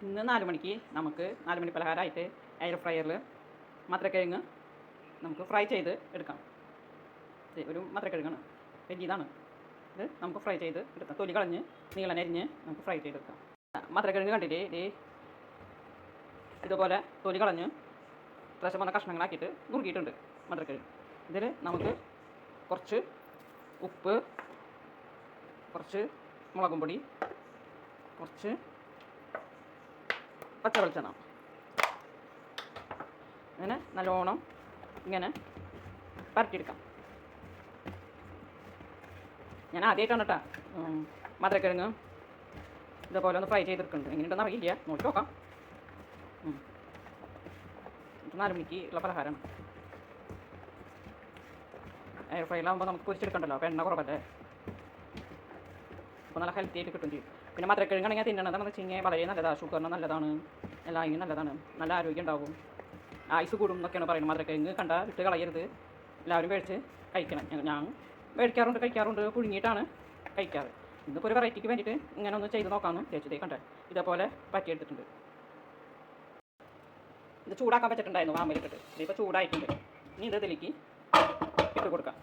ഇന്ന് 4 മണിക്ക് നമുക്ക് 4 മണി പലഹാരമായിട്ട് എയർ ഫ്രയറിൽ മധുരക്കിഴങ്ങ് നമുക്ക് ഫ്രൈ ചെയ്ത് എടുക്കാം. ഒരു മധുരക്കിഴങ്ങാണ്, വലിയതാണ്. ഇത് നമുക്ക് ഫ്രൈ ചെയ്ത് എടുക്കാം. തൊലി കളഞ്ഞ് നീളനരിഞ്ഞ് നമുക്ക് ഫ്രൈ ചെയ്തെടുക്കാം. മധുരക്കിഴങ്ങ് കണ്ടിട്ട് ഇതുപോലെ തൊലി കളഞ്ഞ് പ്രാവശ്യം വന്ന കഷ്ണങ്ങളാക്കിയിട്ട് നുറുക്കിയിട്ടുണ്ട് മധുരക്കിഴങ്ങ്. ഇതിൽ നമുക്ക് കുറച്ച് ഉപ്പ്, കുറച്ച് മുളകും പൊടി, കുറച്ച് പച്ച വെളിച്ചെണ്ണ, അങ്ങനെ നല്ലോണം ഇങ്ങനെ പരട്ടിയെടുക്കാം. ഞാൻ ആദ്യമായിട്ടാണ് കേട്ടോ മധുരക്കിഴങ്ങ് ഇതുപോലെ ഒന്ന് ഫ്രൈ ചെയ്തെടുക്കുന്നുണ്ട്. എങ്ങനെയുണ്ടെന്ന് അറിയില്ല, നോക്കി നോക്കാം. 4 മണിക്ക് ഉള്ള പലഹാരമാണ്. എയർ ഫ്രൈയിലാകുമ്പോൾ നമുക്ക് പൊരിച്ചെടുക്കണ്ടല്ലോ, അപ്പോൾ എണ്ണ കുറവല്ലേ, അപ്പോൾ നല്ല ഹെൽത്തി ആയിട്ട് കിട്ടും ചെയ്യും. പിന്നെ മധുരക്കിഴങ്ങാണെങ്കിൽ തിന്നണതെന്ന് വെച്ച് കഴിഞ്ഞാൽ വളരെ നല്ലതാണ്, ഷുഗറിന് നല്ലതാണ്, എല്ലാവരും നല്ലതാണ്, നല്ല ആരോഗ്യം ഉണ്ടാവും, ആയുസ് കൂടും എന്നൊക്കെയാണ് പറയുന്നത്. മധുരക്കിഴങ്ങ് കണ്ട വിട്ട് കളയരുത്, എല്ലാവരും മേടിച്ച് കഴിക്കണം. ഞാൻ കഴിക്കാറുണ്ട്, പുഴുങ്ങിയിട്ടാണ് കഴിക്കാറ്. ഇന്നിപ്പോൾ ഒരു വെറൈറ്റിക്ക് വേണ്ടിയിട്ട് ഇങ്ങനെ ഒന്ന് ചെയ്ത് നോക്കാമെന്ന് വിചാരിച്ചതേ. കണ്ടേ ഇതേപോലെ പറ്റിയെടുത്തിട്ടുണ്ട്. ഇത് ചൂടാക്കാൻ വെച്ചിട്ടുണ്ടായിരുന്നു വാമലിട്ടിട്ട്. ഇതിപ്പോൾ ചൂടായിട്ടുണ്ട്. ഇനി ഇത് ഇതിലേക്ക് ഇട്ട് കൊടുക്കാം.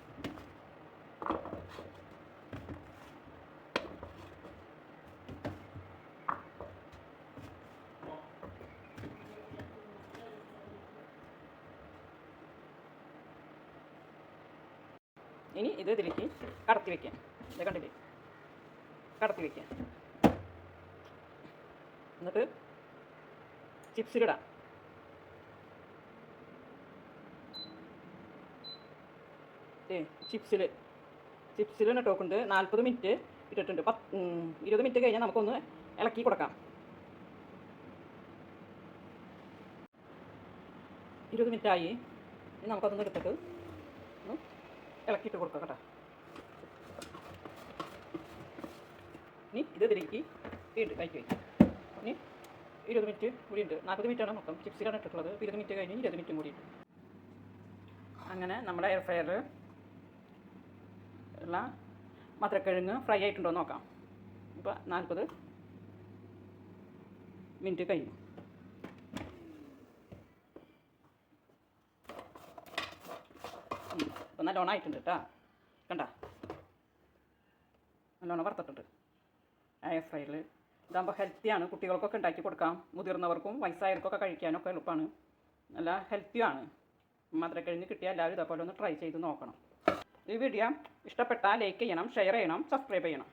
ഇനി ഇത് ഇതിലേക്ക് കടത്തി വയ്ക്കാം. ഇത് കണ്ടില്ലേ, കടത്തി വയ്ക്കാം. എന്നിട്ട് ചിപ്സിലിടാം. ചിപ്സിൽ ഇട്ടോക്കുണ്ട്. 40 മിനിറ്റ് ഇട്ടിട്ടുണ്ട്. 20 മിനിറ്റ് കഴിഞ്ഞാൽ നമുക്കൊന്ന് ഇളക്കി കൊടുക്കാം. 20 മിനിറ്റായി. ഇനി നമുക്കതൊന്ന് എടുത്തിട്ട് ഇളക്കിയിട്ട് കൊടുക്കാം കേട്ടോ. ഇനി ഇത് ഇതിലേക്ക് വീണ്ടും കയറ്റി വയ്ക്കും. ഇനി 20 മിനിറ്റ് കൂടി ഉണ്ട്. 40 മിനിറ്റാണ് മൊത്തം ചിപ്സിലാണ് ഇട്ടിട്ടുള്ളത്. 20 മിനിറ്റ് കഴിഞ്ഞ് 20 മിനിറ്റും കൂടി ഉണ്ട്. അങ്ങനെ നമ്മുടെ എയർ ഫ്രയറിൽ ഉള്ള മധുരക്കിഴങ്ങ് ഫ്രൈ ആയിട്ടുണ്ടോ എന്ന് നോക്കാം. ഇപ്പോൾ 40 മിനിറ്റ് കഴിഞ്ഞു. ഇപ്പോൾ നല്ലോണം ആയിട്ടുണ്ട് കേട്ടോ. കണ്ട നല്ലോണം വറുത്തിട്ടുണ്ട് എയർ ഫ്രൈയിൽ. ഇതാകുമ്പോൾ ഹെൽത്തിയാണ്, കുട്ടികൾക്കൊക്കെ ഉണ്ടാക്കി കൊടുക്കാം, മുതിർന്നവർക്കും വയസ്സായവർക്കൊക്കെ കഴിക്കാനൊക്കെ എളുപ്പമാണ്, നല്ല ഹെൽത്തിയാണ്. മധുരക്കിഴങ്ങ് കിട്ടിയാൽ എല്ലാവരും ഇതേപോലെ ഒന്ന് ട്രൈ ചെയ്ത് നോക്കണം. ഈ വീഡിയോ ഇഷ്ടപ്പെട്ടാൽ ലൈക്ക് ചെയ്യണം, ഷെയർ ചെയ്യണം, സബ്സ്ക്രൈബ് ചെയ്യണം.